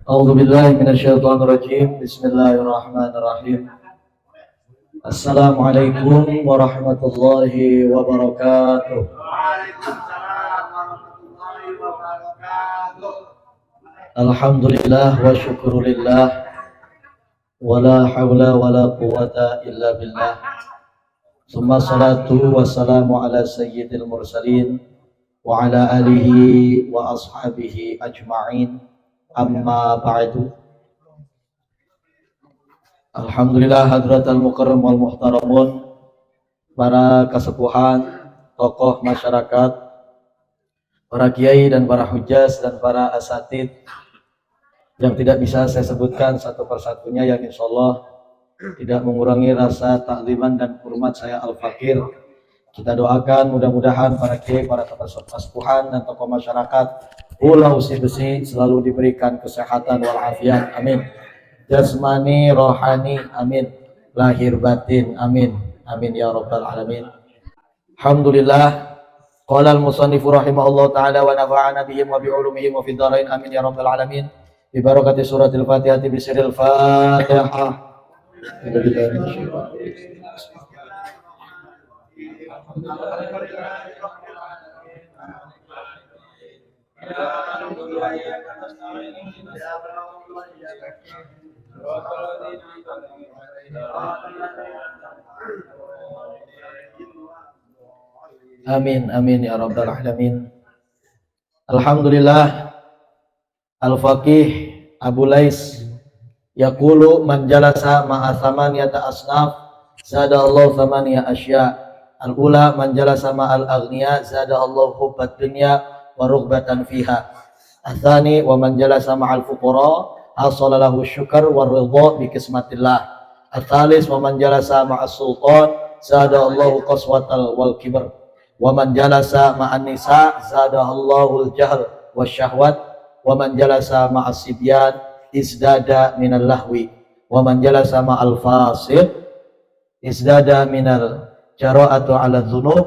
A'udzu billahi minasyaitonir rajim. Bismillahirrahmanirrahim. Assalamualaikum warahmatullahi wabarakatuh. Waalaikumsalam warahmatullahi wabarakatuh. Alhamdulillah wa syukurillah. Wala haula wala quwata illa billah. Summa salatu wassalamu ala sayyidil mursalin wa ala alihi wa ashabihi ajma'in. Amma ba'du. Alhamdulillah hadratal mukarram wal muhtaramun, para kasepuhan, tokoh masyarakat, para kiai dan para hujjaz dan para asatid yang tidak bisa saya sebutkan satu persatunya, yang insyaallah tidak mengurangi rasa takliman dan hormat saya al-fakir. Kita doakan mudah-mudahan para kiai, para kasepuhan dan tokoh masyarakat Pulau Besi selalu diberikan kesehatan walafiat, amin. Jasmani, rohani, amin. Lahir batin, amin. Amin ya rabbal alamin. Alhamdulillah. Qala al-musannifu rahimahullah ta'ala wa nafa'ana bihim wa bi'ulumihim wa fid dharain, amin ya rabbal alamin. Bi barakati suratil Fatihah bi sirril Fatihah. Amin amin ya rabbal alamin. Alhamdulillah. Al-Faqih Abu Lais yaqulu man jalasa ma'a thamaniyata asnaf zadallahu thamaniya asya. Al-ula man jalasa ma'al aghniya zadallahu hubbat dunya wa rughbatan fiha. Athani wa man jalasa ma'al fuqara hasala lahu syukr wa ridha bi qismatillah. Atsalis wa man jalasa ma'as sultan zadallahu qaswatal wal kibr. Wa man jalasa ma'an nisa zadallahu al-jahl wasyahwat. Wa man jalasa ma'as sibyan izdada minal lahwi. Wa man jalasa ma'al fasid izdada minal jara'atu 'ala dzunub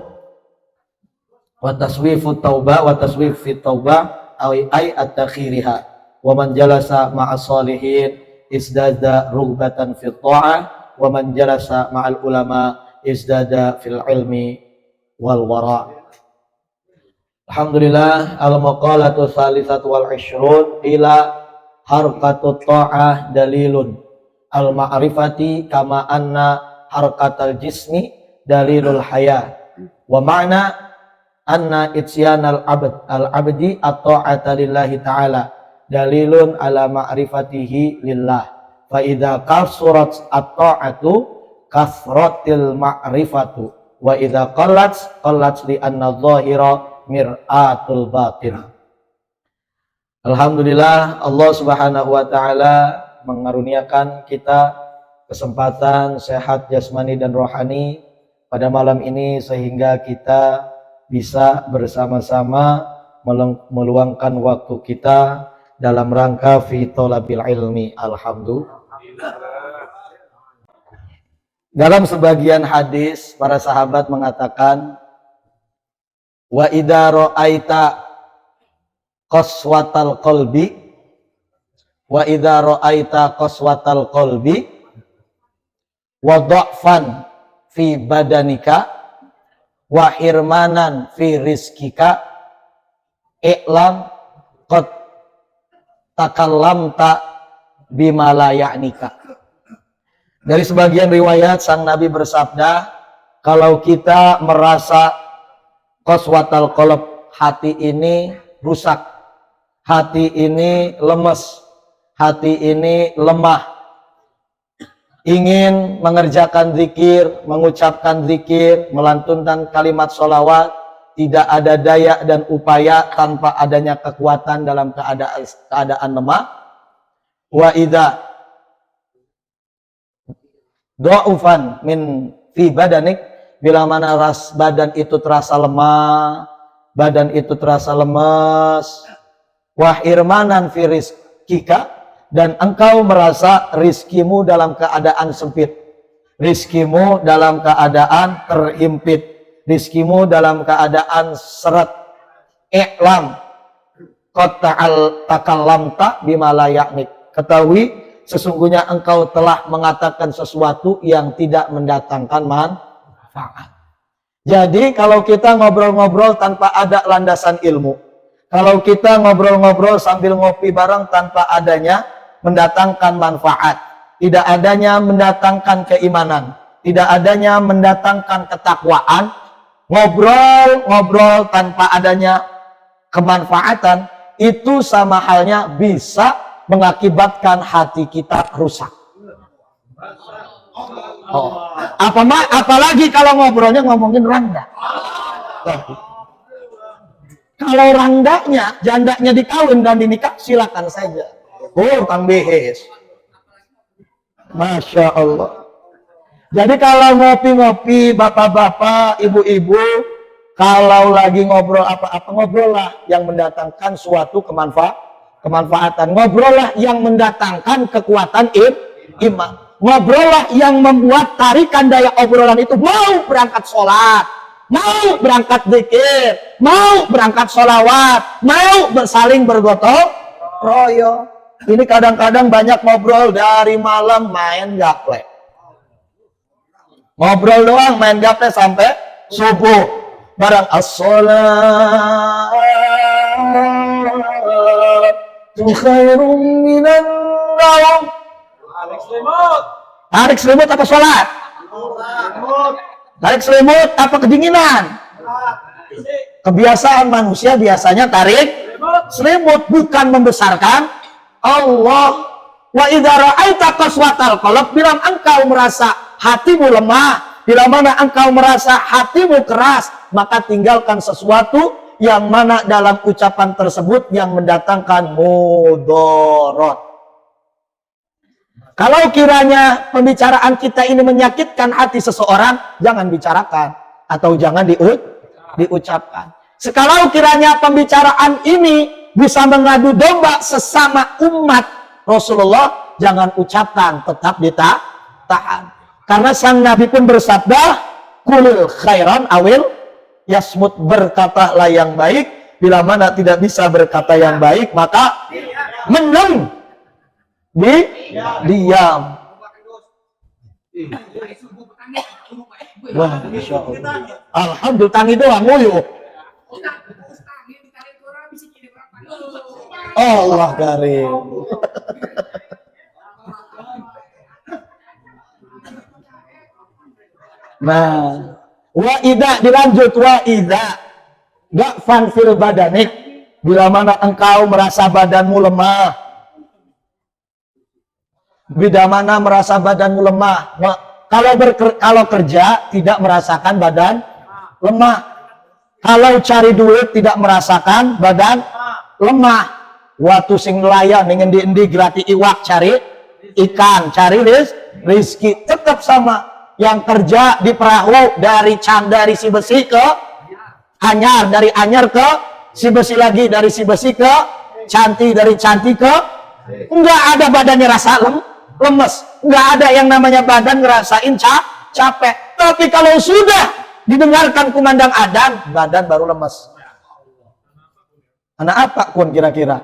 wa taswifu taubah wa taswifu taubah ay at-takhiriha. Wa man jalasa ma'as salihin izdada rughbatan fi ta'ah. Wa man jalasa ma'al ulama izdada fil ilmi wal wara'. Alhamdulillah. Al-maqalatu tsalitsatu wal 'ishrun ila harkatut ta'ah dalilun al-ma'rifati kama anna harkatal jismi dalilul haya. Wa ma'na anna ityanal abdi at-ta'ata lillahi ta'ala dalilun ala ma'rifatihi lillah. Fa idza kasurat at-ta'atu kasratil ma'rifatu wa idza qallat li anna dhahira mir'atul batin. Alhamdulillah, Allah Subhanahu wa taala mengaruniakan kita kesempatan sehat jasmani dan rohani pada malam ini sehingga kita bisa bersama-sama meluangkan waktu kita dalam rangka fi thalabil ilmi. Alhamdulillah. Dalam sebagian hadis para sahabat mengatakan, wa idza ra'aita qaswatal qalbi wa idza ra'aita qaswatal qalbi wa dha'fan fi badanika wa hirmanan fi rizkika i'lam qad takallamta bima la ya'nika. Dari sebagian riwayat sang Nabi bersabda, kalau kita merasa qaswatal qalb, hati ini rusak, hati ini lemes, hati ini lemah, ingin mengerjakan zikir, mengucapkan zikir, melantunkan kalimat sholawat, tidak ada daya dan upaya tanpa adanya kekuatan dalam keadaan lemah. Wa idza dha'ufan min fi badanik, bila mana badan itu terasa lemah, badan itu terasa lemas. Wa hirmanan fi rizkika, dan engkau merasa rizkimu dalam keadaan sempit, rizkimu dalam keadaan terhimpit, rizkimu dalam keadaan seret. I'lam, qad takallamta bima la ya'nik. Ketahui sesungguhnya engkau telah mengatakan sesuatu yang tidak mendatangkan manfaat. Jadi kalau kita ngobrol-ngobrol tanpa ada landasan ilmu, kalau kita ngobrol-ngobrol sambil ngopi bareng tanpa adanya mendatangkan manfaat, tidak adanya mendatangkan keimanan, tidak adanya mendatangkan ketakwaan, ngobrol-ngobrol tanpa adanya kemanfaatan, itu sama halnya bisa mengakibatkan hati kita rusak. Apalagi kalau ngobrolnya ngomongin rangda. Kalau randanya, jandanya dikawin dan dinikah, silakan saja. Oh, Kang Behes. Masya Allah. Jadi kalau ngopi-ngopi, bapak-bapak, ibu-ibu, kalau lagi ngobrol apa-apa, ngobrollah yang mendatangkan suatu kemanfaatan. Ngobrollah yang mendatangkan kekuatan iman. Ngobrollah yang membuat tarikan daya obrolan itu mau berangkat sholat, mau berangkat zikir, mau berangkat sholawat, mau bersaling bergotong royong. Ini kadang-kadang banyak ngobrol dari malam main gaple. Ngobrol doang main gaple sampai subuh. Barang as-sholatu khairum minan naum. Tarik selimut apa sholat? Tarik selimut apa kedinginan? Kebiasaan manusia biasanya tarik selimut, bukan membesarkan Allah. Wa idza ra'aita qaswatal qalb, bila engkau merasa hatimu lemah, bila mana engkau merasa hatimu keras, maka tinggalkan sesuatu yang mana dalam ucapan tersebut yang mendatangkan mudarat. Kalau kiranya pembicaraan kita ini menyakitkan hati seseorang, jangan bicarakan atau jangan diucapkan. Sekalau kiranya pembicaraan ini bisa mengadu domba sesama umat Rasulullah, jangan ucapkan, tetap ditahan. Karena sang Nabi pun bersabda, kulil khairan awil yasmut, berkatalah yang baik, bila mana tidak bisa berkata yang baik, maka diam. Wah, Masya Allah. Alhamdulillah, tangi doang, nguyuh. Allah karim. Nah, wa idza dilanjut, wa idza ga'fan fil badanik, bila mana engkau merasa badanmu lemah, bila mana merasa badanmu lemah. Kalau kerja tidak merasakan badan lemah, kalau cari duit tidak merasakan badan lemah. Waktu sing nelayan ngendi-endi gratis iwak, cari ikan, cari rizki, tetap sama. Yang kerja di perahu dari si besi ke Anyar, dari Anyar ke si besi lagi, dari si besi ke Cantik, dari Cantik ke, enggak ada badannya rasa lemes, enggak ada yang namanya badan ngerasain capek. Tapi kalau sudah didengarkan kumandang adzan, badan baru lemes. Anak apa pun kira-kira?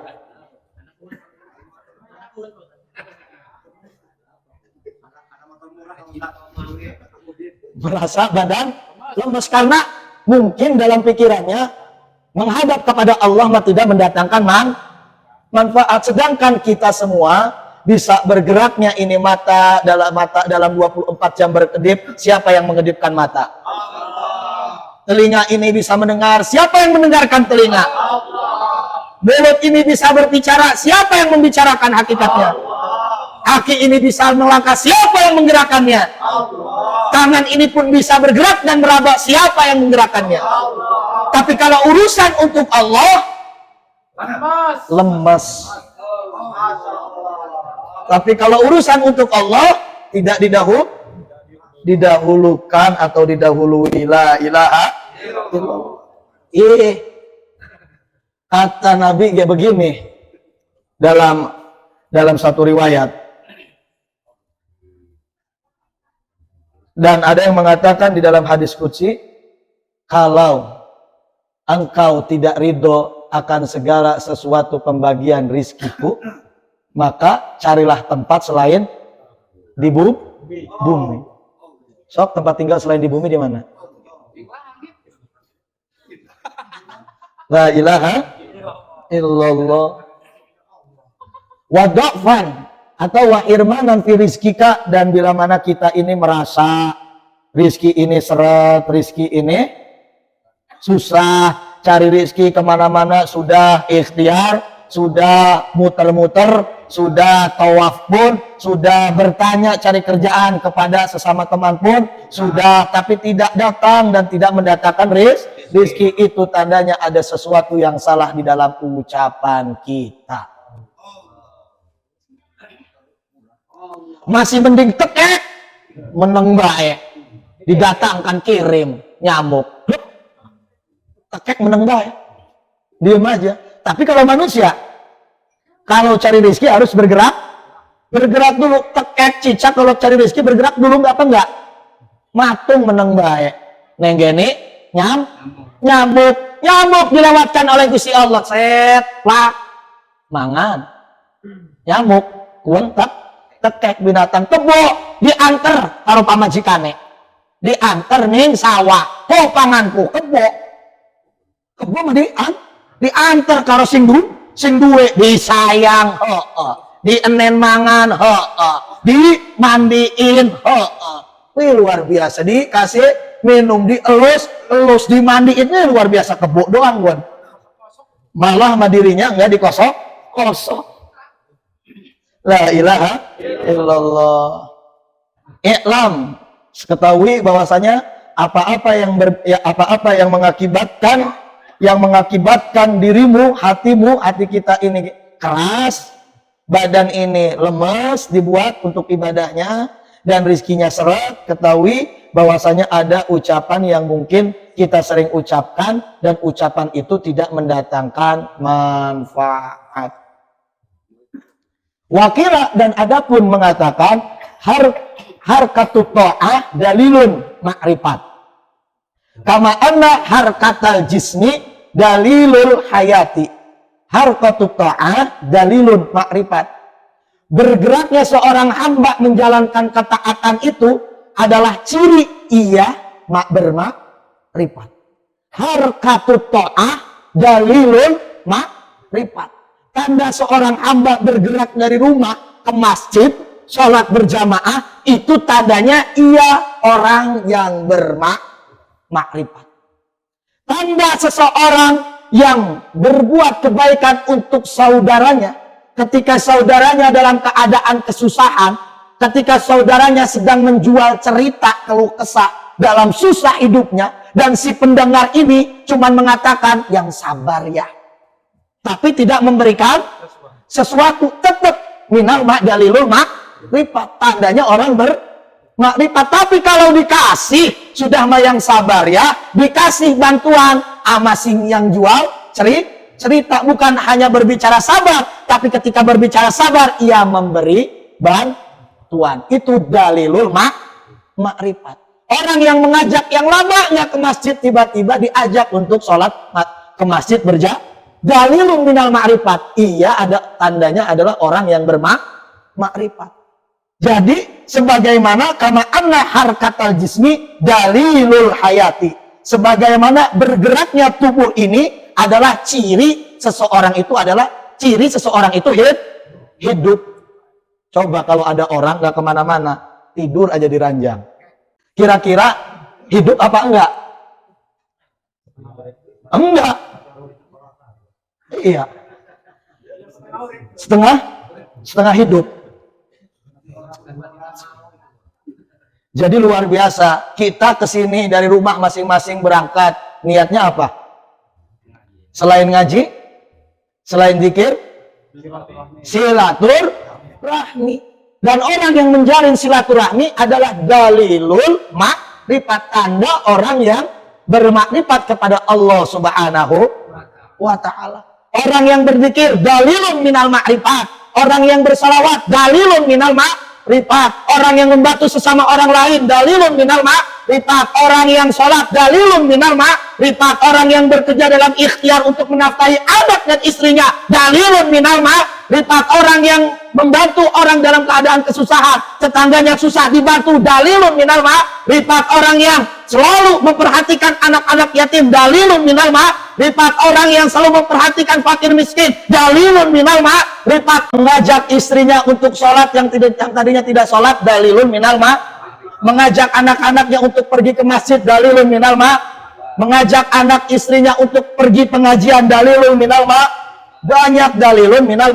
Merasa badan lemes karena mungkin dalam pikirannya menghadap kepada Allah tidak mendatangkan manfaat. Sedangkan kita semua bisa bergeraknya ini mata dalam 24 jam berkedip. Siapa yang mengedipkan mata? Allah. Telinga ini bisa mendengar. Siapa yang mendengarkan telinga? Allah. Mulut ini bisa berbicara. Siapa yang membicarakan hakikatnya? Allah. Kaki ini bisa melangkah. Siapa yang menggerakkannya? Allah. Tangan ini pun bisa bergerak dan meraba. Siapa yang menggerakkannya? Allah. Tapi kalau urusan untuk Allah, lemas. Tapi kalau urusan untuk Allah, tidak didahulukan atau didahului. La ilaha illallah. Kata Nabi kayak begini dalam satu riwayat. Dan ada yang mengatakan di dalam hadis qudsi, kalau engkau tidak ridho akan segala sesuatu pembagian rizkiku, maka carilah tempat selain di bumi. Sok, tempat tinggal selain di bumi di mana? La ilaha illallah. Wa dha'fan atau wa irmanan fi rizkika, dan bila mana kita ini merasa rizki ini seret, rizki ini susah, cari rizki kemana-mana, sudah ikhtiar, sudah muter-muter, sudah tawaf pun, sudah bertanya cari kerjaan kepada sesama teman pun, sudah, tapi tidak datang dan tidak mendatangkan rizki, itu tandanya ada sesuatu yang salah di dalam ucapan kita. Masih mending tekek, meneng baik, didatangkan kirim nyamuk, tekek meneng baik, diem aja. Tapi kalau manusia, kalau cari rezeki harus bergerak dulu. Tekek cicak kalau cari rezeki bergerak dulu, nggak apa enggak? Matung meneng baik, nenggeni nyamuk dilewatkan oleh Gusti Allah, set plak mangan nyamuk kuentek tekek binatang tebo diantar karo pamajikane, diantar ning sawah, ho panganku kebo mah diantar karo sing duwe, disayang, dienen mangan, dimandiin, wih luar biasa, dikasih minum, dielus dimandiinnya luar biasa, kebo doang gua, malah mandirinya enggak dikosok. La ilaha illallah. I'lam, ketahui bahwasanya apa-apa yang mengakibatkan dirimu, hati kita ini keras, badan ini lemes, dibuat untuk ibadahnya, dan rizkinya seret, ketahui bahwasanya ada ucapan yang mungkin kita sering ucapkan, dan ucapan itu tidak mendatangkan manfaat. Wakila, dan adapun mengatakan harkatut ta'ah dalilun ma'rifat, kama anna harkatal jismi dalilul hayati. Harkatut ta'ah dalilun ma'rifat, bergeraknya seorang hamba menjalankan ketaatan itu adalah ciri ia bermakrifat. Harkatut ta'ah dalilun ma'rifat, tanda seorang hamba bergerak dari rumah ke masjid, sholat berjamaah, itu tandanya ia orang yang bermakrifat. Tanda seseorang yang berbuat kebaikan untuk saudaranya, ketika saudaranya dalam keadaan kesusahan, ketika saudaranya sedang menjual cerita keluh kesah dalam susah hidupnya, dan si pendengar ini cuma mengatakan yang sabar ya, tapi tidak memberikan sesuatu, tetap minal dalilul makrifat, tandanya orang bermakrifat. Tapi kalau dikasih sudah mah yang sabar ya, dikasih bantuan ama sing yang jual cerita, bukan hanya berbicara sabar, tapi ketika berbicara sabar ia memberi bantuan, itu dalilul makrifat. Orang yang mengajak yang lamanya ke masjid, tiba-tiba diajak untuk sholat ke masjid dalilun minal ma'rifat, iya ada tandanya adalah orang yang bermakrifat. Jadi sebagaimana kama anna harkatal jismi dalilul hayati, sebagaimana bergeraknya tubuh ini adalah ciri seseorang itu hidup. Coba kalau ada orang gak kemana-mana, tidur aja di ranjang, kira-kira hidup apa enggak? Enggak. Iya, setengah hidup. Jadi luar biasa, kita kesini dari rumah masing-masing berangkat, niatnya apa? Selain ngaji, selain zikir, silaturahmi. Dan orang yang menjalin silaturahmi adalah dalilul makrifat, tanda orang yang bermakrifat kepada Allah Subhanahu wa ta'ala. Orang yang berzikir dalilun minal ma'rifat, orang yang bersalawat dalilun minal ripat. Orang yang membantu sesama orang lain, dalilun minal ripat. Orang yang sholat, dalilun minal ripat. Orang yang bekerja dalam ikhtiar untuk menafkahi anak dan istrinya, dalilun minal ripat. Orang yang membantu orang dalam keadaan kesusahan, tetangganya susah dibantu, dalilun minal ripat. Orang yang selalu memperhatikan anak-anak yatim, dalilun minal ripat. Orang yang selalu memperhatikan fakir miskin, dalilun minal ripat. Mengajak istrinya untuk sholat yang tadinya tidak sholat, dalilun minal mengajak anak-anaknya untuk pergi ke masjid, dalilun minal mengajak anak istrinya untuk pergi pengajian, dalilun minal banyak dalilun minal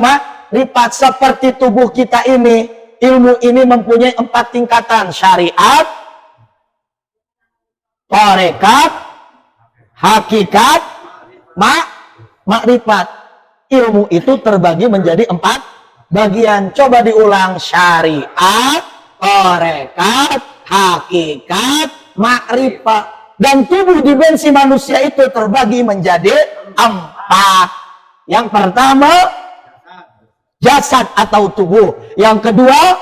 ripat. Seperti tubuh kita ini, ilmu ini mempunyai 4 tingkatan: syariat, tarekat, hakikat, makrifat. Ilmu itu terbagi menjadi 4 bagian. Coba diulang: syariat, tarekat, hakikat, makrifat. Dan tubuh dimensi manusia itu terbagi menjadi 4. Yang pertama, jasad atau tubuh. Yang kedua,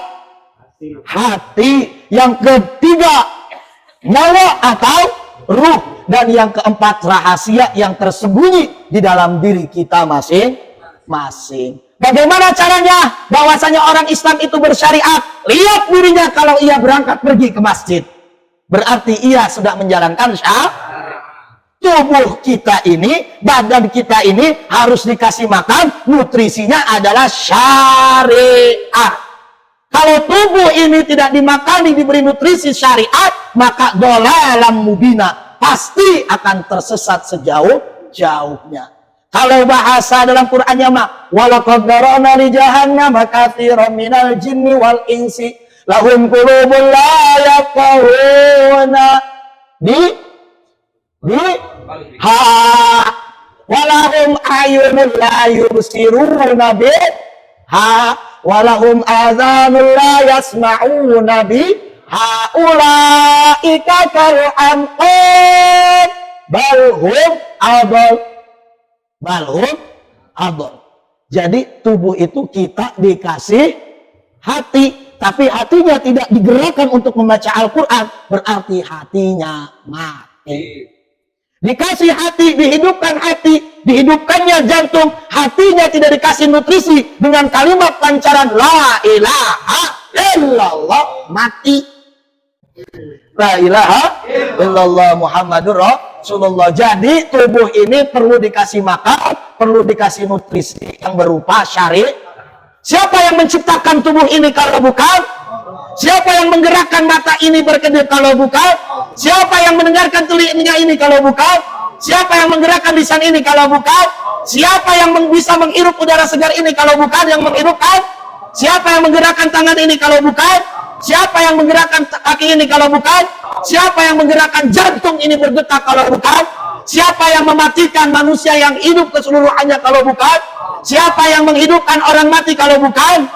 hati. Yang ketiga, nyawa atau ruh. Dan yang keempat, rahasia yang tersembunyi di dalam diri kita masing-masing. Bagaimana caranya? Bahwasanya orang Islam itu bersyariat. Lihat dirinya kalau ia berangkat pergi ke masjid, berarti ia sudah menjalankan syariat. Tubuh kita ini, badan kita ini harus dikasih makan, nutrisinya adalah syariat. Kalau tubuh ini tidak dimakani, diberi nutrisi syariat, maka dhalalan mubina, pasti akan tersesat sejauh-jauhnya. Kalau bahasa dalam Qur'annya mah, walaqad darana li jahannam katsiran minal jinni wal insi lahum qulubun la yafqahuna walahum ayunun la yubsiruna biha walahum adhanun la yasma'una biha ulaika kal anqam balhum adol. Jadi tubuh itu kita dikasih hati, tapi hatinya tidak digerakkan untuk membaca Al-Quran, berarti hatinya mati. Dikasih hati, dihidupkan hati, dihidupkannya jantung, hatinya tidak dikasih nutrisi dengan kalimat pancaran la ilaha illallah, mati. La ilaha illallah Muhammadur Rasulullah. Jadi tubuh ini perlu dikasih makan, perlu dikasih nutrisi yang berupa syariat. Siapa yang menciptakan tubuh ini kalau bukan? Siapa yang menggerakkan mata ini berkedip kalau bukan? Siapa yang mendengarkan telinga ini kalau bukan? Siapa yang menggerakkan lisan ini kalau bukan? Siapa yang bisa menghirup udara segar ini kalau bukan yang menghirupkan? Siapa yang menggerakkan tangan ini kalau bukan? Siapa yang menggerakkan kaki ini kalau bukan? Siapa yang menggerakkan jantung ini berdetak kalau bukan? Siapa yang mematikan manusia yang hidup keseluruhannya kalau bukan? Siapa yang menghidupkan orang mati kalau bukan?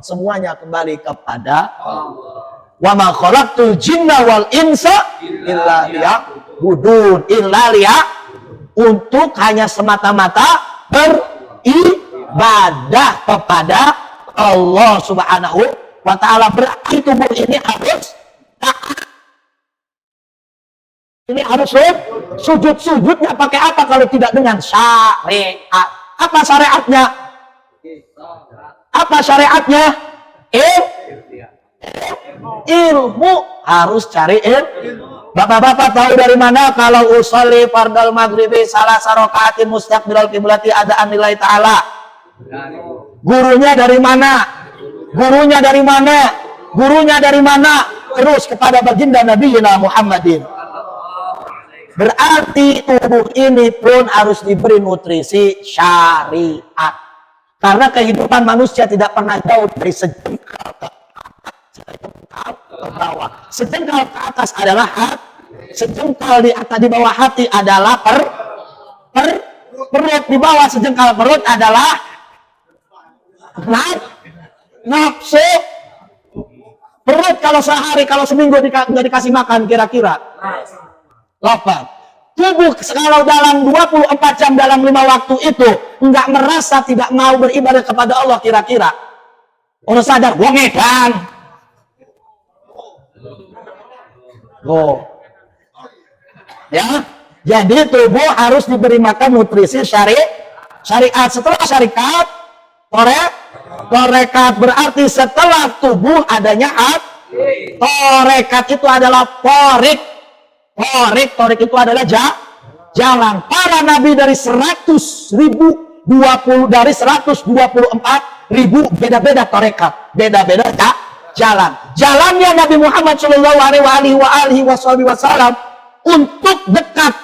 Semuanya kembali kepada Allah. Wa ma khalaqtul jinna wal insa illa liya'budun, untuk hanya semata-mata beribadah kepada Allah Subhanahu wa ta'ala. Berarti tubuh ini harus taat. Ini harus sujud-sujudnya pakai apa kalau tidak dengan syariat? Apa syariatnya? Apa syariatnya? Ilmu. Harus cari ilmu. Bapak-bapak tahu dari mana kalau usolli fardal maghribi salah sarokaatin mustaqbilal kiblati adaan nilai ta'ala? Gurunya dari mana? Gurunya dari mana? Gurunya dari mana? Terus kepada baginda Nabi Muhammadin. Berarti tubuh ini pun harus diberi nutrisi syariat. Karena kehidupan manusia tidak pernah jauh dari sejengkal ke bawah. Sejengkal ke atas adalah hati. Sejengkal di atas di bawah hati adalah perut. Di bawah sejengkal perut adalah nafsu. Perut kalau sehari, kalau seminggu nggak dikasih makan kira-kira lapar. Tubuh kalau dalam 24 jam dalam 5 waktu itu nggak merasa tidak mau beribadah kepada Allah kira-kira. Orang sadar, wong edan. Oh. Ya, jadi tubuh harus diberi makan nutrisi syariat. Setelah syariat, torekat berarti setelah tubuh adanya torekat itu adalah torik itu adalah jalan. Para nabi dari 100.000, dari 124.000 beda-beda torekat, beda-beda jalan. Jalannya Nabi Muhammad Shallallahu Alaihi Wasallam untuk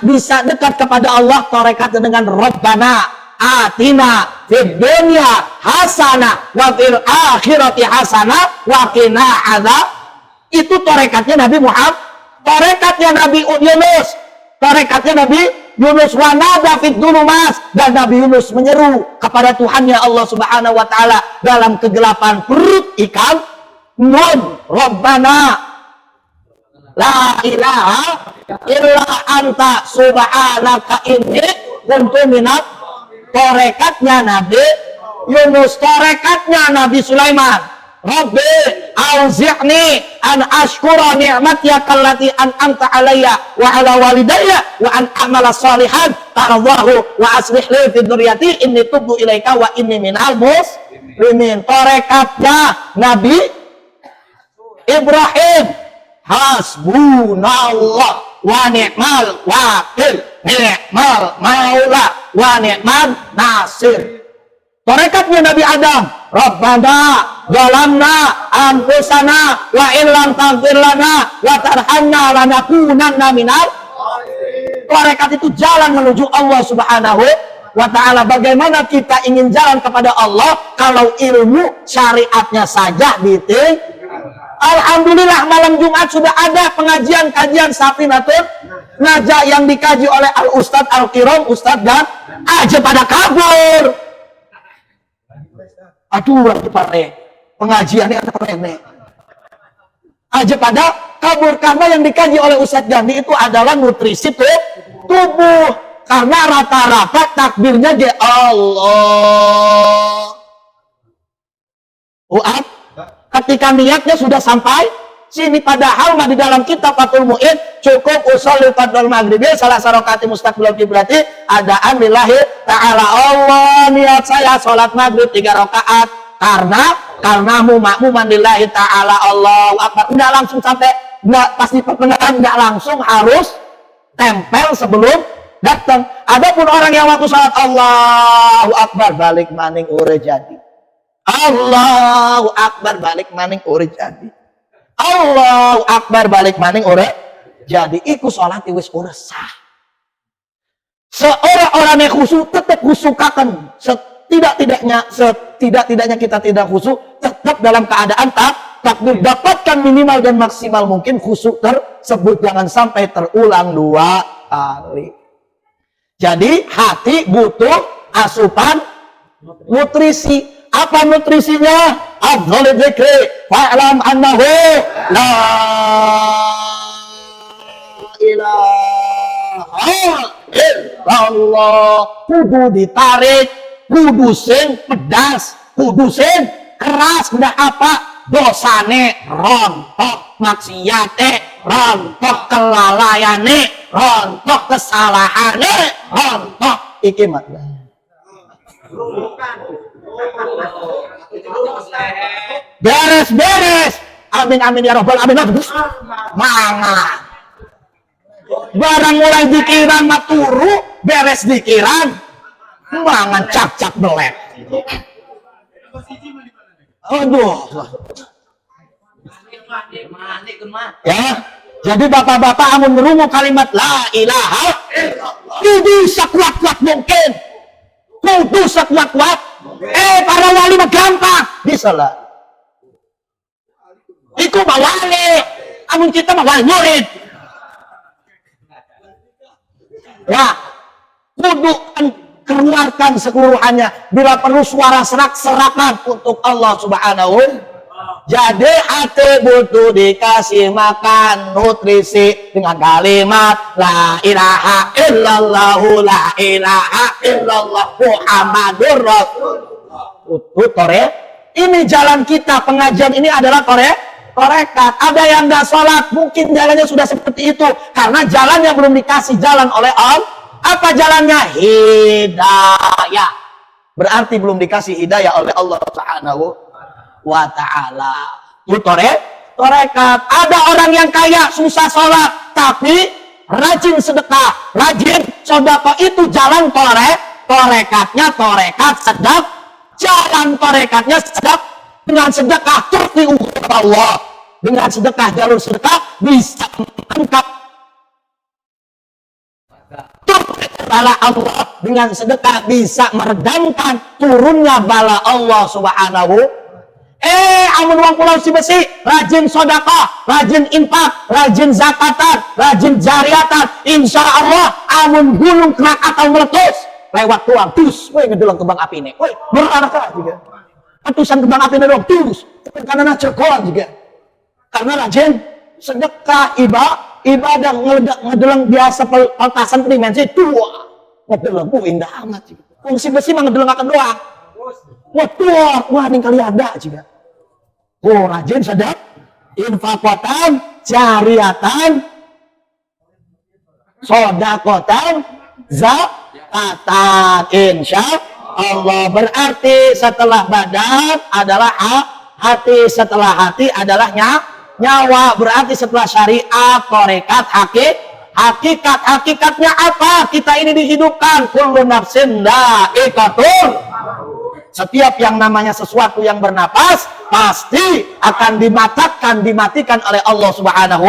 bisa dekat kepada Allah, torekatnya dengan Rabbana atina fid dunya hasanah wa fil akhirati hasanah wa qina adzab. Itu torekatnya Nabi Muhammad. Torekatnya Nabi Yunus wanada fid dulumas, dan Nabi Yunus menyeru kepada Tuhannya Allah Subhanahu wa taala dalam kegelapan perut ikan. Nun Rabbana la ilaha illa anta subhanaka inni kuntu minat. Torekatnya Nabi Yunus, torekatnya Nabi Sulaiman, Rabbi auzi'ni an ashkura ni'mataka allati an'amta alayya wa ala walidayya wa an a'mala salihan tardahu wa aslih li fi dzurriyyati inni tubtu ilaika wa inni minal muslimin. Torekatnya Nabi Ibrahim, hasbunallah wa ni'mal wakil, ni'mal maula wa ni'mal nasir. Torekatnya Nabi Adam, Rabbana zalamna anfusana wa illam taghfir lana wa tarhamna lanakunanna minal. Torekat itu jalan menuju Allah Subhanahu wa ta'ala. Bagaimana kita ingin jalan kepada Allah kalau ilmu syariatnya saja ditinggal? Alhamdulillah malam Jumat sudah ada pengajian kajian Safinatul Najah yang dikaji oleh Al-Ustadz Al-Kiram, Ustadz, dan aja pada kabur. Aduh, lagi pare. Pengajiannya ada rene. Aja pada kabur karena yang dikaji oleh Ustadz Gandhi itu adalah nutrisi tubuh. Karena rata-rata takbirnya di Allah. Ketika niatnya sudah sampai sini, padahal di dalam kitab Fathul Mu'in cukup usul fardhu maghrib salah sarokati mustaqbil kiblati adaan lillahi ta'ala. Allah, niat saya sholat maghrib 3 rakaat karena makmuman lillahi ta'ala. Allahu akbar. Enggak langsung sampai, enggak pasti pertengahan, enggak langsung, harus tempel sebelum datang. Adapun orang yang waktu sholat Allahu akbar balik maning ure jadi, Allahu akbar balik maning ure jadi, Allahu akbar balik maning ore jadi, iku sholat wis ora sah. Seorang yang khusyuk tetap khusyukakan. Setidak-tidaknya kita tidak khusyuk, tetap dalam keadaan takbir. Dapatkan minimal dan maksimal mungkin khusyuk tersebut, jangan sampai terulang 2 kali. Jadi hati butuh asupan nutrisi. Apa nutrisinya? Afdhalul dzikri fa'lam annahu la ilaha illallah. Kudu ditarik, kudu sing pedas, kudu sing keras. Ndak apa dosane rontok, maksiate rontok, kelalaiane rontok, kesalahane rontok. Iki makna beres-beres. Amin amin ya robbal alamin. Mangan barang mulai dikiran maturu, beres dikiran mangan cap-cap belek. Aduh ya. Jadi bapak-bapak amun ngerungu kalimat la ilaha illallah kudu sekuat-kuat mungkin, kudu sekuat-kuat. Para wali mah gampang bisa lah. Iku mah wali, amun kita mah wali murid. Ya, kudu keluarkan seluruhannya. Bila perlu suara serak-serakan untuk Allah Subhanahu. Jadi hati butuh dikasih makan nutrisi dengan kalimat la ilaha illallah, la ilaha illallah Muhammadur Rasulullah. Ini jalan kita, pengajian ini adalah torekat. Ada yang nggak sholat, mungkin jalannya sudah seperti itu karena jalannya belum dikasih jalan oleh Allah. Apa jalannya? Hidayah. Berarti belum dikasih hidayah oleh Allah Subhanahu wa ta'ala. Itu torekat. Ada orang yang kaya susah sholat tapi rajin sedekah, rajin sedekah, itu jalan torekatnya torekat sedekah. Jalan torekatnya sedekah. Dengan sedekah tuti Allah. Dengan sedekah, jalur sedekah bisa mengangkat bala Allah. Dengan sedekah bisa meredamkan turunnya bala Allah Subhanahu. Amun wong pulau si besi rajin sedekah, rajin infak, rajin zakatan, rajin jariatan, insya Allah amun gunung Krakatau meletus lewat tuang tus, woi ngedelang kembang api ini, woi beranak juga atusan kembang api ini dong tus, karena cerkolan juga karena rajin sedekah, ibadah ngedelang biasa peltasan dimensi tua ngedelang, indah amat juga wong si besi mah ngedelang akan doang. Wah, ini kali ada juga. Rajin sedekah, infakatan, jariatan, sodakotan, zakatan. Insya Allah. Berarti setelah badan adalah hati, setelah hati adalah nyawa. Berarti setelah syariat, torekat, hakikatnya apa? Kita ini dihidupkan. Kullu nafsin dha'iqatul. Setiap yang namanya sesuatu yang bernapas pasti akan dimatikan oleh Allah Subhanahu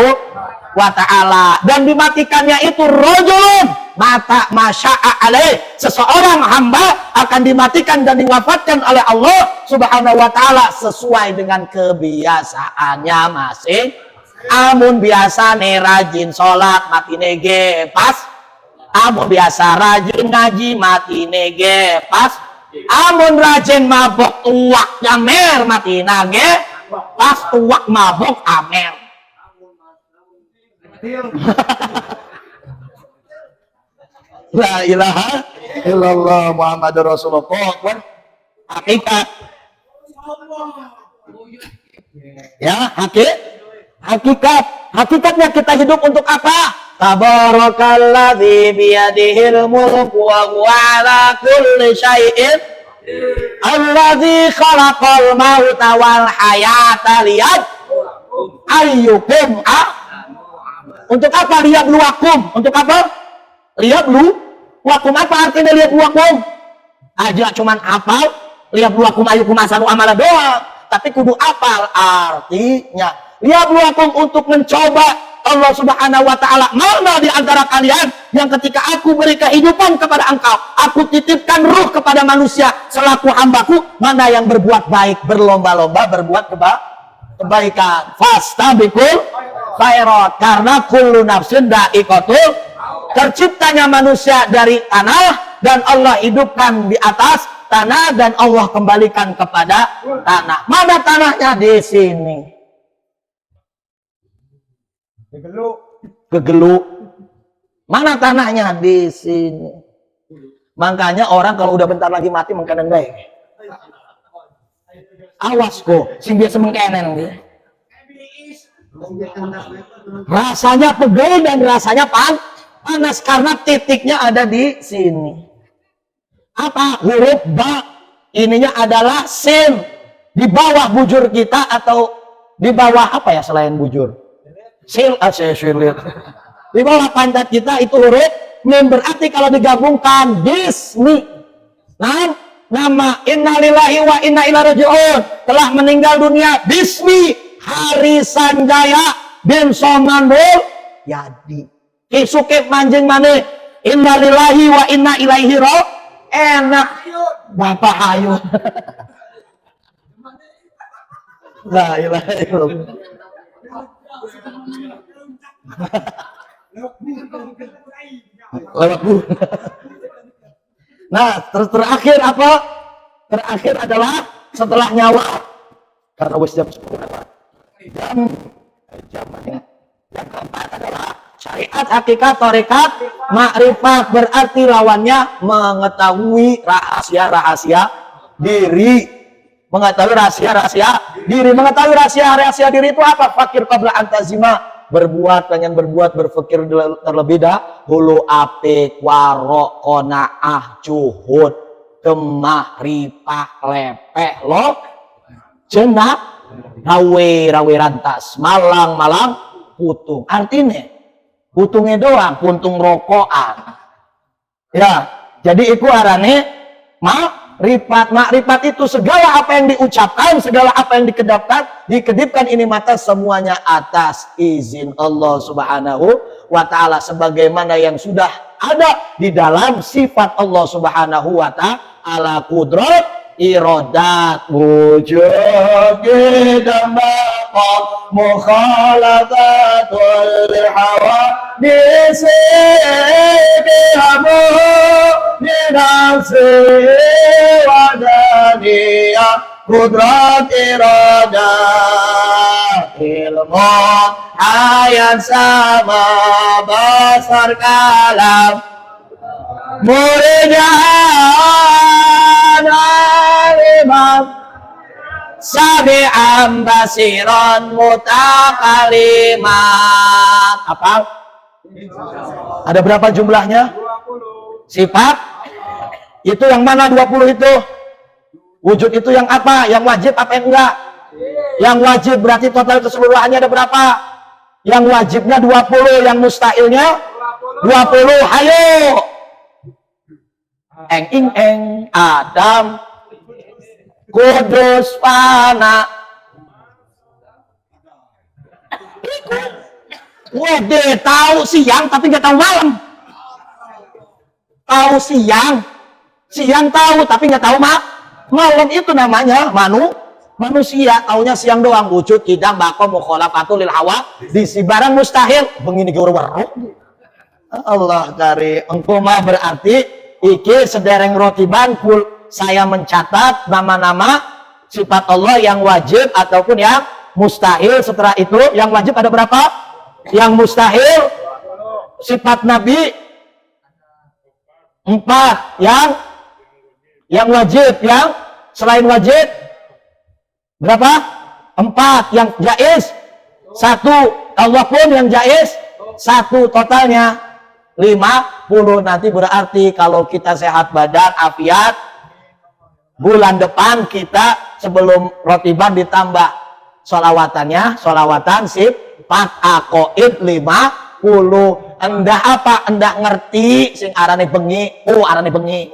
wa ta'ala. Dan dimatikannya itu rajulun mata masya'a alaih. Seseorang hamba akan dimatikan dan diwafatkan oleh Allah Subhanahu wa ta'ala sesuai dengan kebiasaannya masing. Amun biasa nih rajin sholat mati nege pas. Amun biasa rajin ngaji mati nege pas. Amun rajin mabok tuak nyamer mati nage pas tuak mabok amer. La ilaha illallah Muhammadur Rasulullah. Hakikat ya, hakikatnya kita hidup untuk apa? Tabarakalladzi biyadihil mulku wa huwa ala kulli syai'in alladzi khalaqal mauta wal hayata ayyukum untuk apa liyabluwakum? Untuk apa? Liyabluwakum apa artinya liyabluwakum? Aja cuman hafal liyabluwakum ayyukum ahsanu amala doang, tapi kudu hafal artinya. Liyabluwakum untuk mencoba Allah Subhanahu wa ta'ala mana di antara kalian yang ketika aku beri kehidupan kepada engkau, aku titipkan ruh kepada manusia selaku hambaku, mana yang berbuat baik, berlomba-lomba berbuat kebaikan. Fastabiqul khairat, karena kullu nafsin dha'iqatul. Terciptanya manusia dari tanah dan Allah hidupkan di atas tanah dan Allah kembalikan kepada tanah. Mana tanahnya? Di sini. Kegeluk. Mana tanahnya? Di sini. Makanya orang kalau udah bentar lagi mati mengkenen baik. Awas kok, sing biasa mengkenen dia. Rasanya pegel dan rasanya panas karena titiknya ada di sini. Apa? Huruf ba. Ininya adalah sin. Di bawah bujur kita atau di bawah apa ya selain bujur? Silit. Di bawah pantat kita itu huruf mim, berarti kalau digabungkan bismi. Nah, nama innalillahi wa inna ilaihi raji'un, telah meninggal dunia bismi Hari Sanjaya bin Somanul Yadi. Kisukip manjing mane innalillahi wa inna ilaihi raji'un. Enak Bapak Hayu. La ilaha illallah. Nah, terakhir apa? Terakhir adalah setelah nyawa. Karena wis jam 10 jamnya. Yang keempat adalah syariat, hakikat, tarekat, makrifat, berarti lawannya mengetahui rahasia-rahasia diri. Mengetahui rahasia-rahasia diri. Mengetahui rahasia-rahasia diri itu apa? Fakir qabla antazima. Pengen berbuat, berpikir terlebih dahulu. Apik, warok, kona'ah, juhud, gemah, ripah, lepeh, loh, jenak, rawe rantas, malang, putung. Artinya, putungnya doang, puntung rokokan. Ya, jadi itu arane makrifat. Makrifat itu segala apa yang diucapkan, segala apa yang dikedipkan ini mata semuanya atas izin Allah Subhanahu wa ta'ala, sebagaimana yang sudah ada di dalam sifat Allah Subhanahu wa ta'ala, kudrat, iradat, wujud, dan baqal, mukhalatatul hawa, disedihamu dinafsi wadaniyah, kudrat, iradat, ilmu, hayat, sama, basar, kalam, muridnya al-imam sabi'an basiran mutakalimat. Apa? Ada berapa jumlahnya? Sifat itu yang mana 20 itu? Wujud itu yang apa? Yang wajib apa yang enggak? Yang wajib berarti total keseluruhannya ada berapa? Yang wajibnya 20, yang mustahilnya 20. Hayo. Eng Adam, kudus, fana. Wede tahu siang tapi nggak tahu malam. Tahu siang tahu tapi nggak tahu malam, itu namanya manusia. Taunya siang doang. Wujud, kidam, bako, mukhalafatul lil hawa, disi barang mustahil. Begini guru-guru. Allah kari, engkau mah berarti iki sedereng rotiban kul, saya mencatat nama-nama sifat Allah yang wajib ataupun yang mustahil. Setelah itu yang wajib ada berapa? Yang mustahil sifat Nabi 4, yang wajib, yang selain wajib berapa? 4, yang jaiz 1, Allah pun yang jaiz 1, totalnya 50. Nanti berarti kalau kita sehat badan, afiat, bulan depan kita sebelum rotiban ditambah solawatan sifat aqaid 50. Endah apa? Endah ngerti sing arane bengi. Arane bengi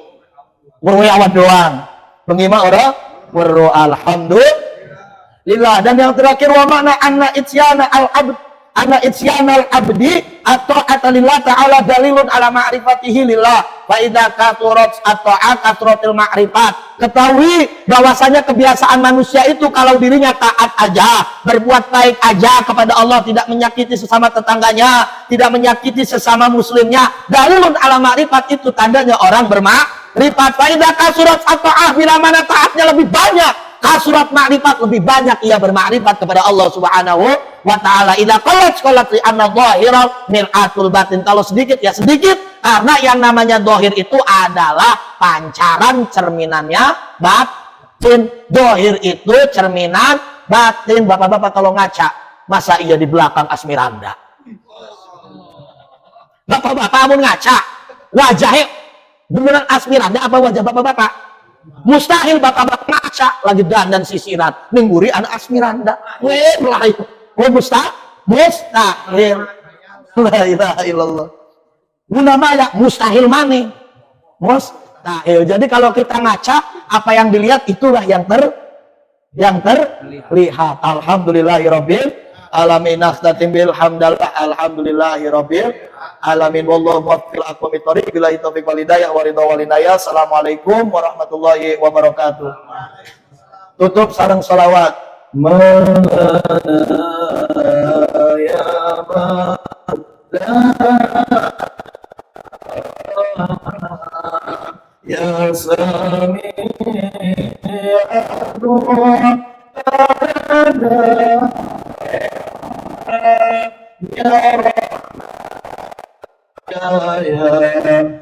weruh awan doang. Bengi mah ora weruh. Alhamdulillah. Dan yang terakhir, wa makna anna isyana al-abd, anna isyanal abdi atau atalillah ta'ala dalilun ala ma'rifatihi lillah fa idza katurat at-ta'at atratil ma'rifat. Ketahui bahwasanya kebiasaan manusia itu kalau dirinya taat aja, berbuat baik aja kepada Allah, tidak menyakiti sesama tetangganya, tidak menyakiti sesama muslimnya, dalilun ala ma'rifat, itu tandanya orang bermakrifat. Fa idza kasurat at-ta'ah, bila mana taatnya lebih banyak, kasurat makrifat, lebih banyak ia bermakrifat kepada Allah Subhanahu wa ta'ala. Idza qalat li anna dhahiral mir'atul batin, kalau sedikit ya sedikit, karena yang namanya dohir itu adalah pancaran cerminannya batin. Dohir itu cerminan batin. Bapak-bapak kalau ngaca, masa iya di belakang Asmiranda? Bapak-bapak mau ngaca, wajahnya beneran Asmiranda apa wajah bapak-bapak? Mustahil bapak-bapak ngaca lagi dandan sisiran ningguri anak Asmiranda. Mustahil. La ilaha illallah. Namanya mustahil mane. Mustahil. Jadi kalau kita ngaca, apa yang dilihat itulah yang terlihat. Alhamdulillahirabbil alamin. Nastatim bil hamdalillah. Alhamdulillahirabbil alamin. Wallahu muwaffiq ila aqwamit thoriq. Billahi taufiq wal hidayah wa ridha wal inayah. Assalamualaikum warahmatullahi wabarakatuh. Tutup sareng salawat. Ya Sami ya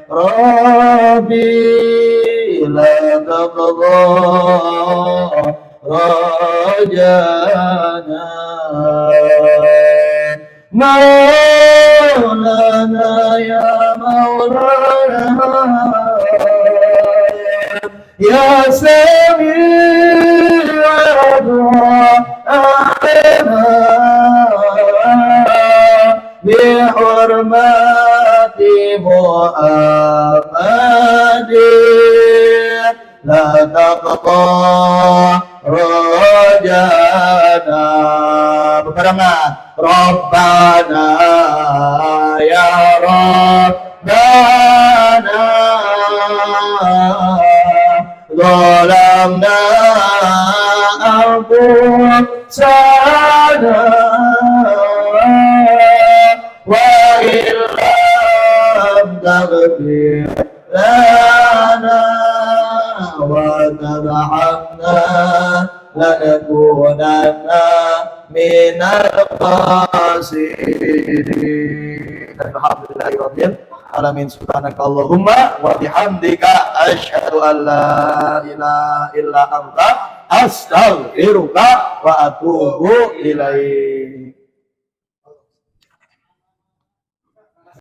Rabbi la taqdha رجانا مولانا يا مولانا يا سميع دعاءنا بحرمة محمد لا تقطع رجانا bebarengan Rabbana ya Rabbana ظلمنا أنفسنا وإن لم تغفر لنا وترحمنا لنكونن من الخاسرين. Alhamdulillahi rabbil alamin. Subhanakallahumma wa bihamdika asyhadu an la ilaha illa anta astaghfiruka wa atubu ilaik.